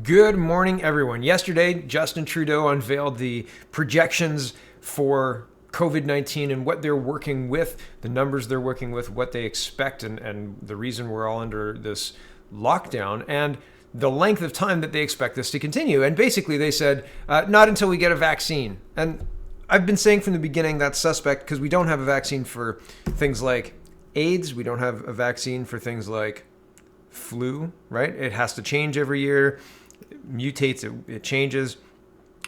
Good morning, everyone. Yesterday, Justin Trudeau unveiled the projections for COVID-19 and what they're working with, the numbers they're working with, what they expect, and the reason we're all under this lockdown, and the length of time that they expect this to continue. And basically, they said, not until we get a vaccine. And I've been saying from the beginning that's suspect because we don't have a vaccine for things like AIDS. We don't have a vaccine for things like flu, right? It has to change every year. It mutates, it changes.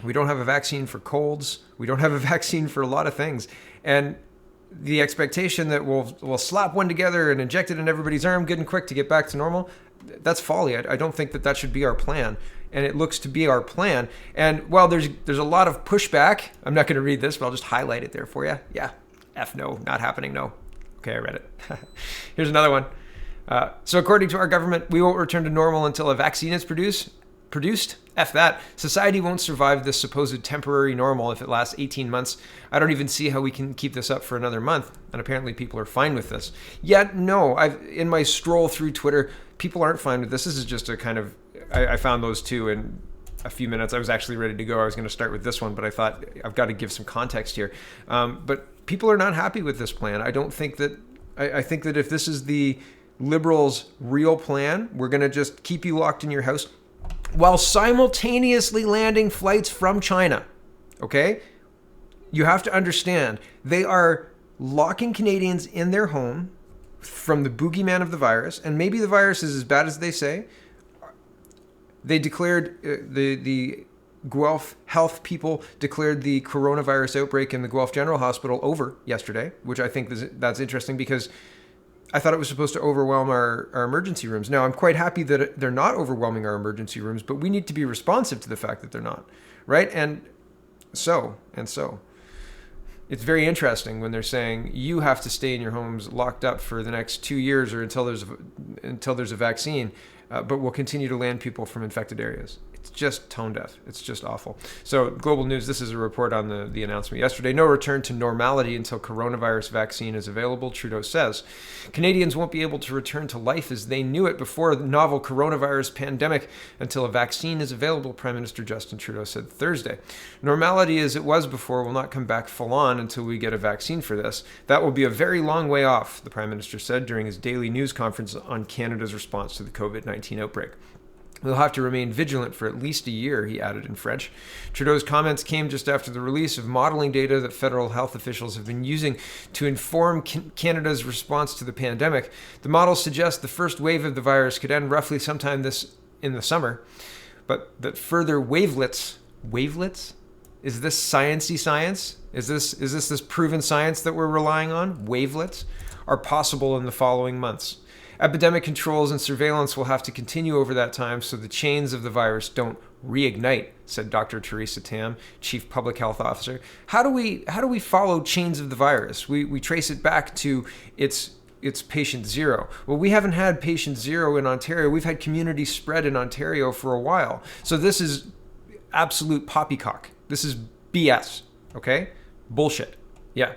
We don't have a vaccine for colds. We don't have a vaccine for a lot of things. And the expectation that we'll slap one together and inject it in everybody's arm good and quick to get back to normal, that's folly. I don't think that should be our plan. And it looks to be our plan. And while there's a lot of pushback, I'm not going to read this, but I'll just highlight it there for you. Yeah, F no, not happening, no. Okay, I read it. Here's another one. So according to our government, we won't return to normal until a vaccine is produced. F that. Society won't survive this supposed temporary normal if it lasts 18 months. I don't even see how we can keep this up for another month. And apparently people are fine with this. Yet, no, in my stroll through Twitter, people aren't fine with this. This is just a kind of, I found those two in a few minutes. I was actually ready to go. I was going to start with this one, but I thought I've got to give some context here. But people are not happy with this plan. I think that if this is the Liberals' real plan, we're going to just keep you locked in your house while simultaneously landing flights from China. Okay? You have to understand, they are locking Canadians in their home from the boogeyman of the virus, and maybe the virus is as bad as they say. They declared, the Guelph health people declared the coronavirus outbreak in the Guelph General Hospital over yesterday, which I think that's interesting because I thought it was supposed to overwhelm our emergency rooms. Now, I'm quite happy that they're not overwhelming our emergency rooms, but we need to be responsive to the fact that they're not, right? And so, it's very interesting when they're saying you have to stay in your homes locked up for the next 2 years or until there's a vaccine, but we'll continue to land people from infected areas. It's just tone deaf. It's just awful. So Global News, this is a report on the announcement yesterday. No return to normality until coronavirus vaccine is available, Trudeau says. Canadians won't be able to return to life as they knew it before the novel coronavirus pandemic until a vaccine is available, Prime Minister Justin Trudeau said Thursday. Normality as it was before will not come back full on until we get a vaccine for this. That will be a very long way off, the Prime Minister said during his daily news conference on Canada's response to the COVID-19 outbreak. We'll have to remain vigilant for at least a year, he added in French. Trudeau's comments came just after the release of modeling data that federal health officials have been using to inform Canada's response to the pandemic. The models suggest the first wave of the virus could end roughly sometime in the summer, but that further wavelets? Is this sciencey science? Is this proven science that we're relying on? Wavelets are possible in the following months. Epidemic controls and surveillance will have to continue over that time so the chains of the virus don't reignite, said Dr. Theresa Tam, Chief Public Health Officer. How do we follow chains of the virus? We trace it back to its patient zero. Well, we haven't had patient zero in Ontario. We've had community spread in Ontario for a while. So this is absolute poppycock. This is BS, okay? Bullshit. Yeah.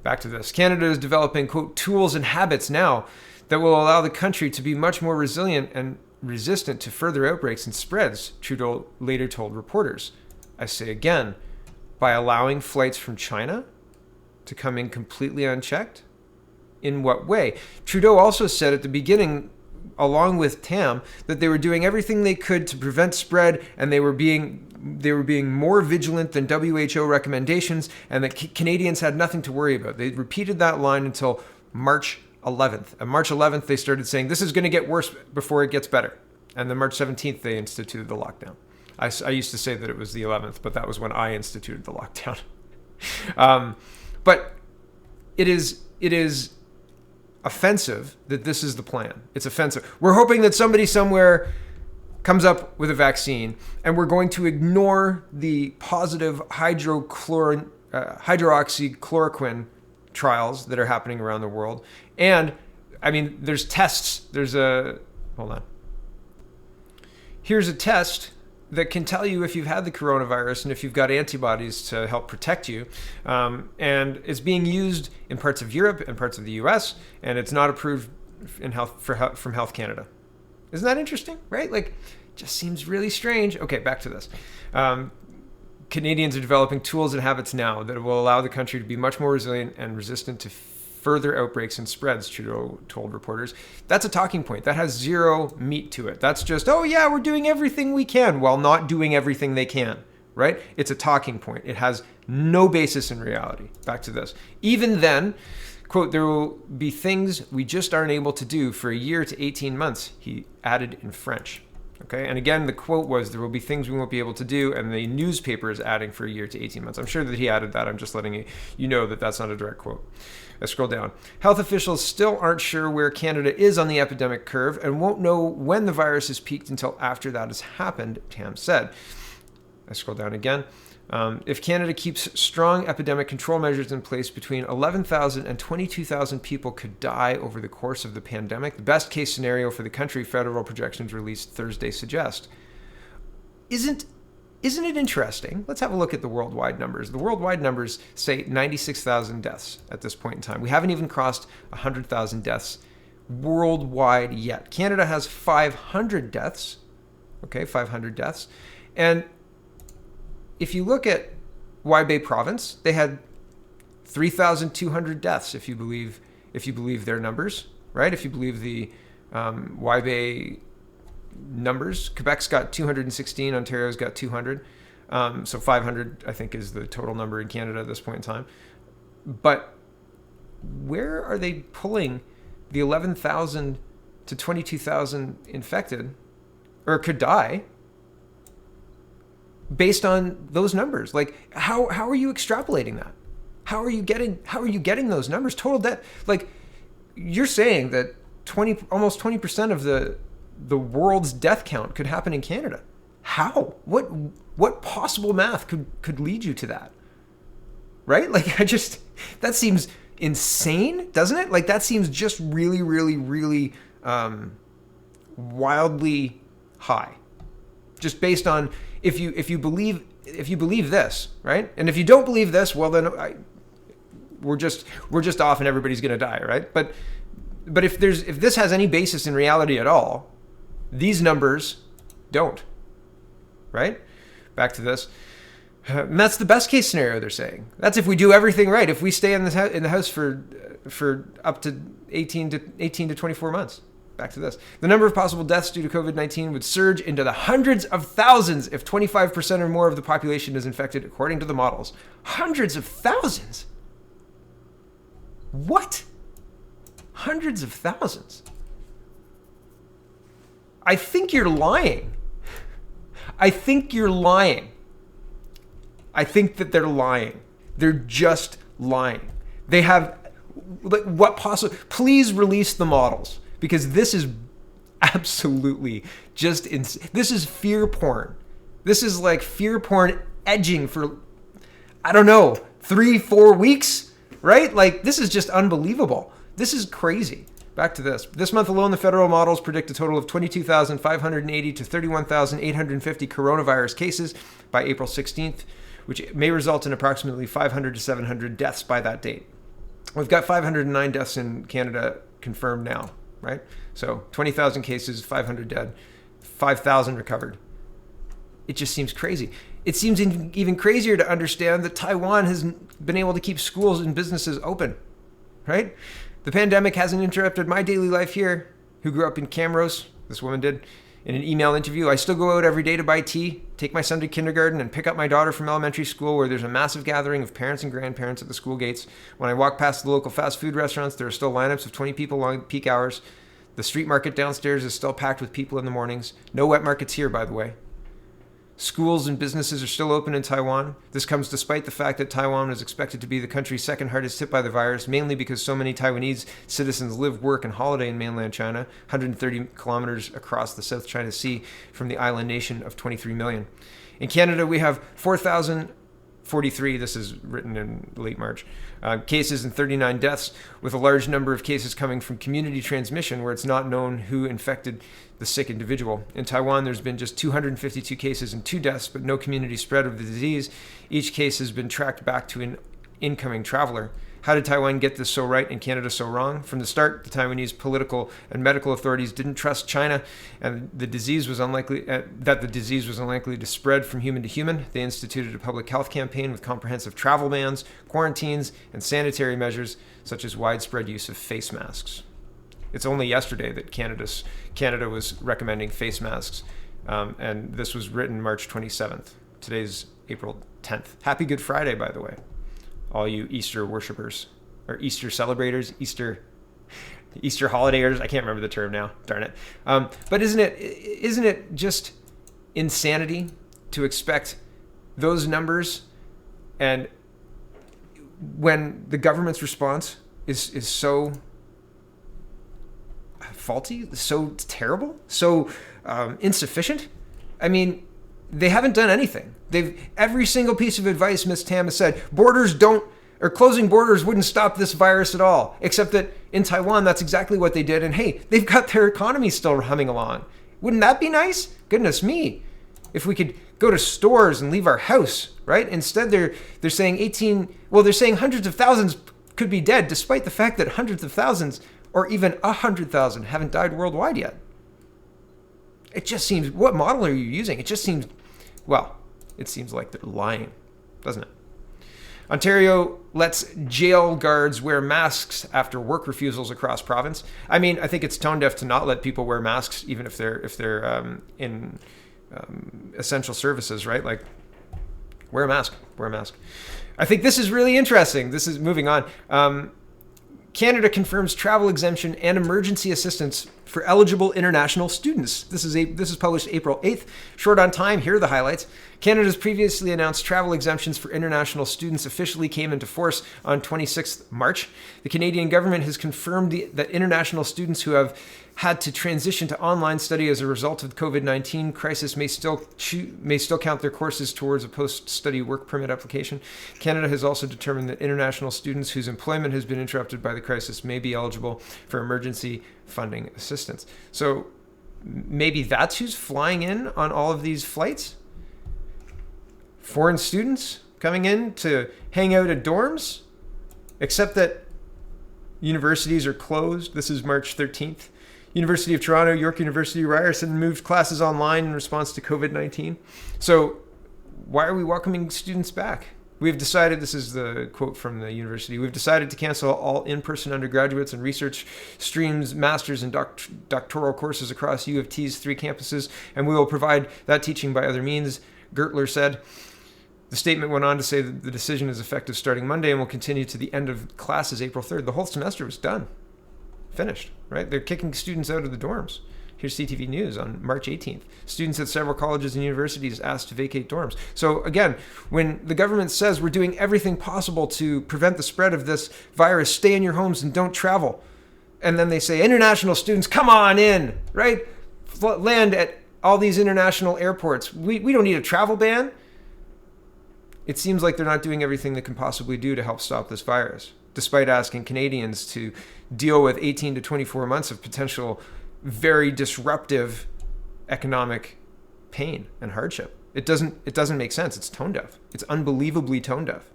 Back to this. Canada is developing, quote, tools and habits now that will allow the country to be much more resilient and resistant to further outbreaks and spreads, Trudeau later told reporters. I say again, by allowing flights from China to come in completely unchecked? In what way? Trudeau also said at the beginning, along with Tam, that they were doing everything they could to prevent spread, and they were being more vigilant than WHO recommendations, and that Canadians had nothing to worry about. They repeated that line until March 11th. On March 11th, they started saying, this is going to get worse before it gets better. And then March 17th, they instituted the lockdown. I used to say that it was the 11th, but that was when I instituted the lockdown. But it is offensive that this is the plan. It's offensive. We're hoping that somebody somewhere comes up with a vaccine, and we're going to ignore the positive hydroxychloroquine trials that are happening around the world. And I mean, there's tests. Hold on. Here's a test that can tell you if you've had the coronavirus and if you've got antibodies to help protect you. And it's being used in parts of Europe and parts of the US, and it's not approved from Health Canada. Isn't that interesting, right? Like, Just seems really strange. Okay, back to this. Canadians are developing tools and habits now that will allow the country to be much more resilient and resistant to further outbreaks and spreads, Trudeau told reporters. That's a talking point. That has zero meat to it. That's just, oh yeah, we're doing everything we can while not doing everything they can, right? It's a talking point. It has no basis in reality. Back to this. Even then, quote, there will be things we just aren't able to do for a year to 18 months, he added in French. Okay, and again, the quote was, there will be things we won't be able to do, and the newspaper is adding for a year to 18 months. I'm sure that he added that. I'm just letting you know that that's not a direct quote. I scroll down. Health officials still aren't sure where Canada is on the epidemic curve and won't know when the virus has peaked until after that has happened, Tam said. I scroll down again. If Canada keeps strong epidemic control measures in place, between 11,000 and 22,000 people could die over the course of the pandemic. The best case scenario for the country, federal projections released Thursday suggest. Isn't it interesting? Let's have a look at the worldwide numbers. The worldwide numbers say 96,000 deaths at this point in time. We haven't even crossed 100,000 deaths worldwide yet. Canada has 500 deaths. Okay, 500 deaths. And if you look at Hubei province, they had 3,200 deaths, if you believe their numbers, right? If you believe the Hubei numbers. Quebec's got 216, Ontario's got 200. So 500, I think, is the total number in Canada at this point in time. But where are they pulling the 11,000 to 22,000 infected or could die based on those numbers? Like, how are you extrapolating that? How are you getting those numbers? Total death. Like, you're saying that almost 20% of the world's death count could happen in Canada. How? What possible math could lead you to that? Right? Like, that seems insane, doesn't it? Like, that seems just really, really, really wildly high. Just based on if you believe this, right? And if you don't believe this, well then we're just off and everybody's going to die, right? But if this has any basis in reality at all, these numbers don't, right? Back to this. And that's the best case scenario, they're saying. That's if we do everything right. If we stay in the house for up to 18 to 24 months. Back to this. The number of possible deaths due to COVID-19 would surge into the hundreds of thousands if 25% or more of the population is infected, according to the models. Hundreds of thousands? What? Hundreds of thousands? I think you're lying. I think you're lying. I think that they're lying. They're just lying. They have, like, what possible? Please release the models, because this is absolutely just this is fear porn. This is like fear porn edging for, I don't know, 3-4 weeks, right? Like, this is just unbelievable. This is crazy. Back to this. This month alone, the federal models predict a total of 22,580 to 31,850 coronavirus cases by April 16th, which may result in approximately 500 to 700 deaths by that date. We've got 509 deaths in Canada confirmed now, right? So 20,000 cases, 500 dead, 5,000 recovered. It just seems crazy. It seems even crazier to understand that Taiwan has been able to keep schools and businesses open, right? The pandemic hasn't interrupted my daily life here, who grew up in Camrose, this woman did, in an email interview. I still go out every day to buy tea, take my son to kindergarten, and pick up my daughter from elementary school, where there's a massive gathering of parents and grandparents at the school gates. When I walk past the local fast food restaurants, there are still lineups of 20 people along peak hours. The street market downstairs is still packed with people in the mornings. No wet markets here, by the way. Schools and businesses are still open in Taiwan. This comes despite the fact that Taiwan is expected to be the country's second hardest hit by the virus, mainly because so many Taiwanese citizens live, work, and holiday in mainland China, 130 kilometers across the South China Sea from the island nation of 23 million. In Canada, we have 4,043, this is written in late March, cases and 39 deaths, with a large number of cases coming from community transmission, where it's not known who infected the sick individual. In Taiwan, there's been just 252 cases and 2 deaths, but no community spread of the disease. Each case has been tracked back to an incoming traveler. How did Taiwan get this so right and Canada so wrong? From the start, the Taiwanese political and medical authorities didn't trust China, and the disease was unlikely to spread from human to human. They instituted a public health campaign with comprehensive travel bans, quarantines, and sanitary measures, such as widespread use of face masks. It's only yesterday that Canada was recommending face masks, and this was written March 27th. Today's April 10th. Happy Good Friday, by the way, all you Easter worshipers or Easter celebrators, Easter holidayers. I can't remember the term now. Darn it. But isn't it just insanity to expect those numbers, and when the government's response is so faulty, so terrible, so insufficient? I mean, they haven't done anything. Every single piece of advice Ms. Tam has said, closing borders wouldn't stop this virus at all, except that in Taiwan, that's exactly what they did. And hey, they've got their economy still humming along. Wouldn't that be nice? Goodness me. If we could go to stores and leave our house, right? Instead, they're saying they're saying hundreds of thousands could be dead, despite the fact that hundreds of thousands or even 100,000 haven't died worldwide yet. It just seems, what model are you using? It seems like they're lying, doesn't it? Ontario lets jail guards wear masks after work refusals across province. I mean, I think it's tone deaf to not let people wear masks, even if they're in essential services, right? Like, wear a mask. I think this is really interesting. This is moving on. Canada confirms travel exemption and emergency assistance for eligible international students. This is published April 8th. Short on time, here are the highlights. Canada's previously announced travel exemptions for international students officially came into force on 26th March. The Canadian government has confirmed that international students who have had to transition to online study as a result of the COVID-19 crisis may still count their courses towards a post-study work permit application. Canada has also determined that international students whose employment has been interrupted by the crisis may be eligible for emergency funding assistance. So maybe that's who's flying in on all of these flights? Foreign students coming in to hang out at dorms? Except that universities are closed. This is March 13th. University of Toronto, York University, Ryerson moved classes online in response to COVID-19. So why are we welcoming students back? We've decided, this is the quote from the university, we've decided to cancel all in-person undergraduates and research streams, master's and doctoral courses across U of T's 3 campuses, and we will provide that teaching by other means, Gertler said. The statement went on to say that the decision is effective starting Monday and will continue to the end of classes April 3rd. The whole semester was done. Finished, right? They're kicking students out of the dorms. Here's CTV News on March 18th. Students at several colleges and universities asked to vacate dorms. So again, when the government says we're doing everything possible to prevent the spread of this virus, stay in your homes and don't travel, and then they say international students, come on in, right? Land at all these international airports. We don't need a travel ban. It seems like they're not doing everything they can possibly do to help stop this virus, despite asking Canadians to deal with 18 to 24 months of potential very disruptive economic pain and hardship. It doesn't make sense. It's tone deaf. It's unbelievably tone deaf.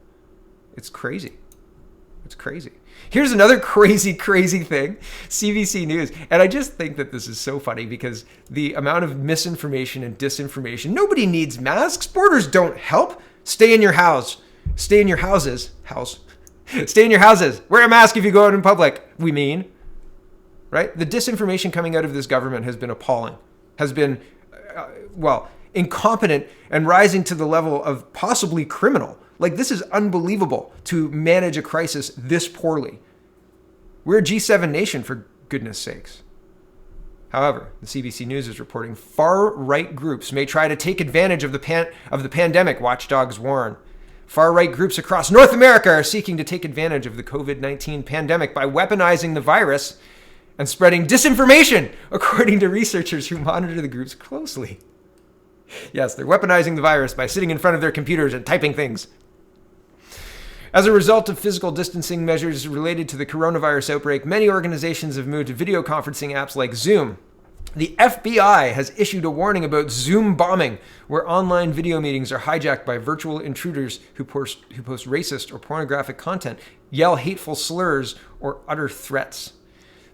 It's crazy. It's crazy. Here's another crazy thing. CBC News. And I just think that this is so funny because the amount of misinformation and disinformation. Nobody needs masks. Borders don't help. Stay in your house. Stay in your houses. Stay in your houses. Wear a mask if you go out in public. We mean, right? The disinformation coming out of this government has been appalling, has been, incompetent and rising to the level of possibly criminal. Like, this is unbelievable to manage a crisis this poorly. We're a G7 nation, for goodness sakes. However, the CBC News is reporting far-right groups may try to take advantage of the pandemic, watchdogs warn. Far-right groups across North America are seeking to take advantage of the COVID-19 pandemic by weaponizing the virus and spreading disinformation, according to researchers who monitor the groups closely. Yes, they're weaponizing the virus by sitting in front of their computers and typing things. As a result of physical distancing measures related to the coronavirus outbreak, many organizations have moved to video conferencing apps like Zoom. The FBI has issued a warning about Zoom bombing, where online video meetings are hijacked by virtual intruders who post racist or pornographic content, yell hateful slurs, or utter threats.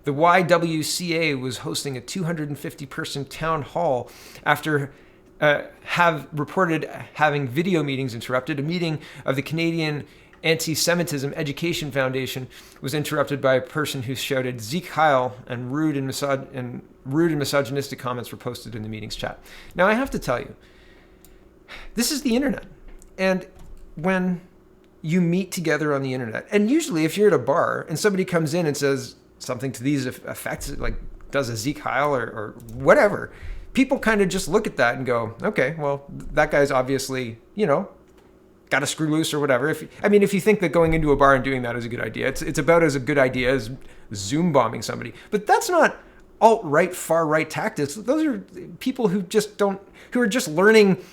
The YWCA was hosting a 250-person town hall after have reported having video meetings interrupted. A meeting of the Canadian Anti-Semitism Education Foundation was interrupted by a person who shouted "Sieg Heil," and rude and misogynistic comments were posted in the meeting's chat. Now, I have to tell you, this is the internet. And when you meet together on the internet, and usually if you're at a bar and somebody comes in and says something to these effects, like does a Sieg Heil or whatever, people kind of just look at that and go, okay, well, that guy's obviously, got a screw loose or whatever. If you think that going into a bar and doing that is a good idea, it's about as a good idea as Zoom bombing somebody. But that's not alt-right, far-right tactics. Those are people who are just learning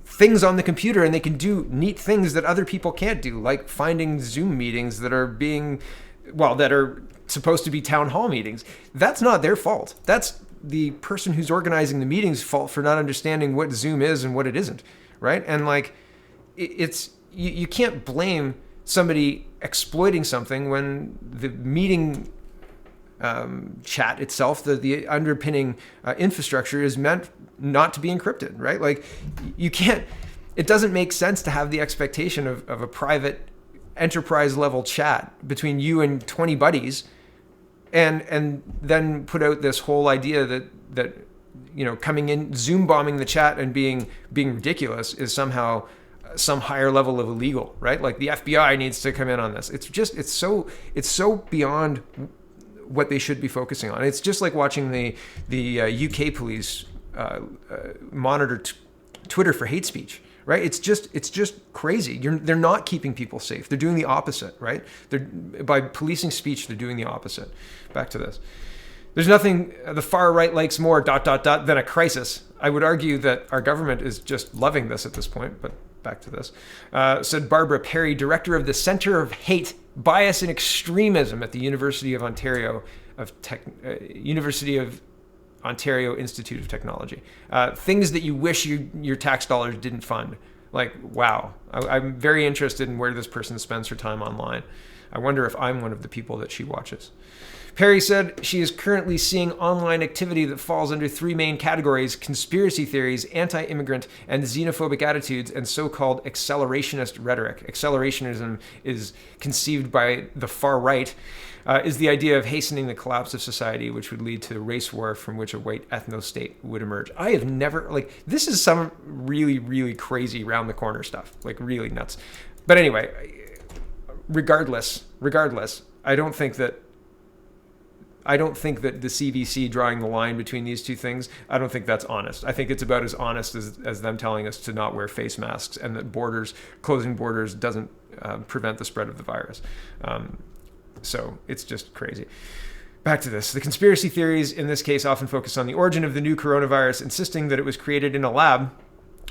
things on the computer, and they can do neat things that other people can't do, like finding Zoom meetings that are supposed to be town hall meetings. That's not their fault. That's the person who's organizing the meeting's fault for not understanding what Zoom is and what it isn't. Right? And you can't blame somebody exploiting something when the meeting chat itself, the underpinning infrastructure is meant not to be encrypted, right? Like it doesn't make sense to have the expectation of a private enterprise level chat between you and 20 buddies and then put out this whole idea that coming in, Zoom bombing the chat and being ridiculous is somehow some higher level of illegal, right? Like the FBI needs to come in on this. It's so beyond what they should be focusing on. It's just like watching the UK police monitor Twitter for hate speech, right? It's just crazy. They're not keeping people safe. They're doing the opposite, right? By policing speech, they're doing the opposite. Back to this. There's nothing the far right likes more ... than a crisis. I would argue that our government is just loving this at this point, but back to this. Said Barbara Perry, director of the Center of Hate, Bias and Extremism at the University of Ontario Institute of Technology. Things that you wish your tax dollars didn't fund. Like, wow. I'm very interested in where this person spends her time online. I wonder if I'm one of the people that she watches. Perry said she is currently seeing online activity that falls under three main categories: conspiracy theories, anti-immigrant and xenophobic attitudes, and so-called accelerationist rhetoric. Accelerationism is conceived by the far right, is the idea of hastening the collapse of society, which would lead to a race war from which a white ethno-state would emerge. I have never, this is some really, really crazy round the corner stuff, really nuts. But anyway, regardless, I don't think that the CBC drawing the line between these two things, I don't think that's honest. I think it's about as honest as them telling us to not wear face masks and that closing borders doesn't prevent the spread of the virus. So it's just crazy. Back to this. The conspiracy theories in this case often focus on the origin of the new coronavirus, insisting that it was created in a lab.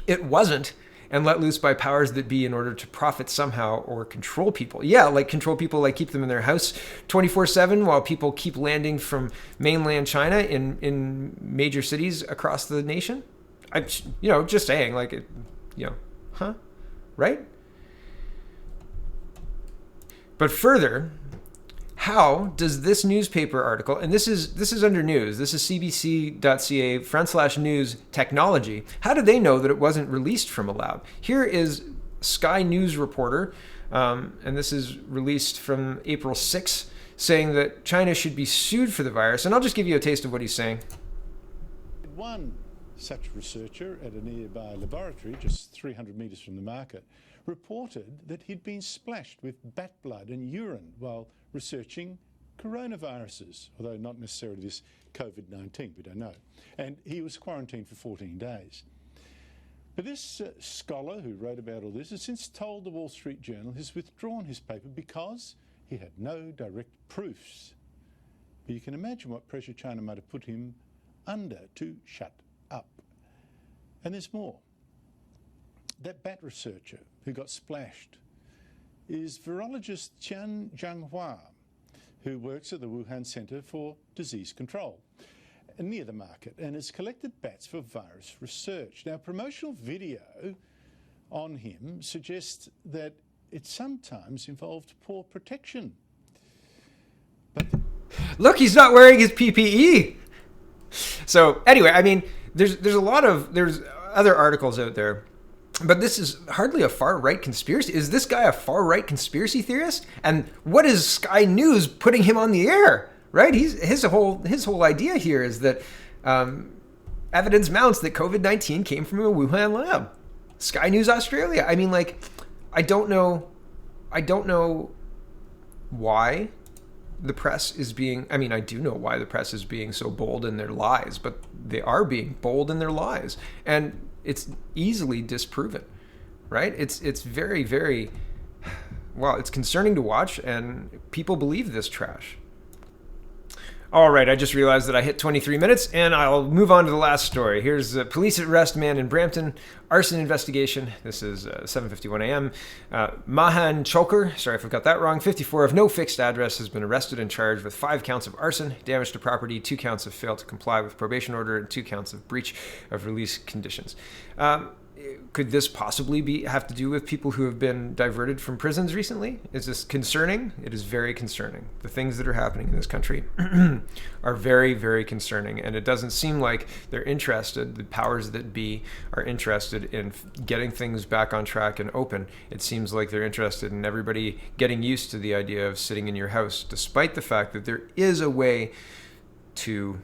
It wasn't, and let loose by powers that be in order to profit somehow or control people. Yeah, control people, keep them in their house 24/7 while people keep landing from mainland China in major cities across the nation. Just saying, right? But further, how does this newspaper article, and this is under news, this is cbc.ca/news technology, how do they know that it wasn't released from a lab? Here is Sky News reporter, and this is released from April 6th, saying that China should be sued for the virus. And I'll just give you a taste of what he's saying. One such researcher at a nearby laboratory, just 300 metres from the market, reported that he'd been splashed with bat blood and urine while researching coronaviruses, although not necessarily this COVID-19, we don't know. And he was quarantined for 14 days. But this scholar who wrote about all this has since told the Wall Street Journal he's withdrawn his paper because he had no direct proofs. But you can imagine what pressure China might have put him under to shut up. And there's more. That bat researcher who got splashed is virologist Qian Zhanghua, who works at the Wuhan Centre for Disease Control near the market and has collected bats for virus research. Now, promotional video on him suggests that it sometimes involved poor protection. But look, he's not wearing his PPE. So anyway, I mean, there's other articles out there, but this is hardly a far-right conspiracy. Is this guy a far-right conspiracy theorist? And what is Sky News putting him on the air? Right? His whole idea here is that evidence mounts that COVID-19 came from a Wuhan lab. Sky News Australia. I mean, like, I don't know why the press is being, I mean, I do know why the press is being so bold in their lies, but they are being bold in their lies. And it's easily disproven, right? It's very, very, well, it's concerning to watch, and people believe this trash. All right, I just realized that I hit 23 minutes, and I'll move on to the last story. Here's police arrest man in Brampton, arson investigation. This is 7:51 a.m. Mahan Choker, sorry if I got that wrong, 54, of no fixed address, has been arrested and charged with 5 counts of arson, damage to property, 2 counts of fail to comply with probation order, and 2 counts of breach of release conditions. Could this possibly have to do with people who have been diverted from prisons recently? Is this concerning? It is very concerning. The things that are happening in this country are very, very concerning. And it doesn't seem like they're interested, the powers that be are interested in getting things back on track and open. It seems like they're interested in everybody getting used to the idea of sitting in your house, despite the fact that there is a way to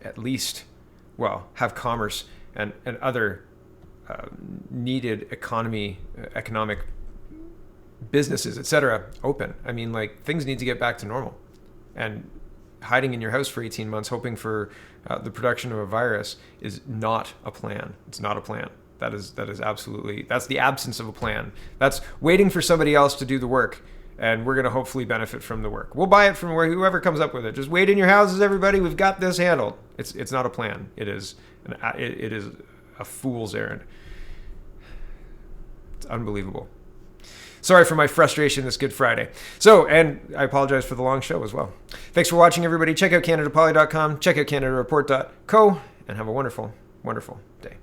at least, well, have commerce and other needed economic businesses, etc., open. I mean, like, things need to get back to normal. And hiding in your house for 18 months, hoping for the production of a virus, is not a plan. It's not a plan. That is absolutely, that's the absence of a plan. That's waiting for somebody else to do the work, and we're going to hopefully benefit from the work. We'll buy it from whoever comes up with it. Just wait in your houses, everybody. We've got this handled. It's not a plan. It is a fool's errand. It's unbelievable. Sorry for my frustration this Good Friday. So, and I apologize for the long show as well. Thanks for watching, everybody. Check out CanadaPoly.com. Check out CanadaReport.co, and have a wonderful, wonderful day.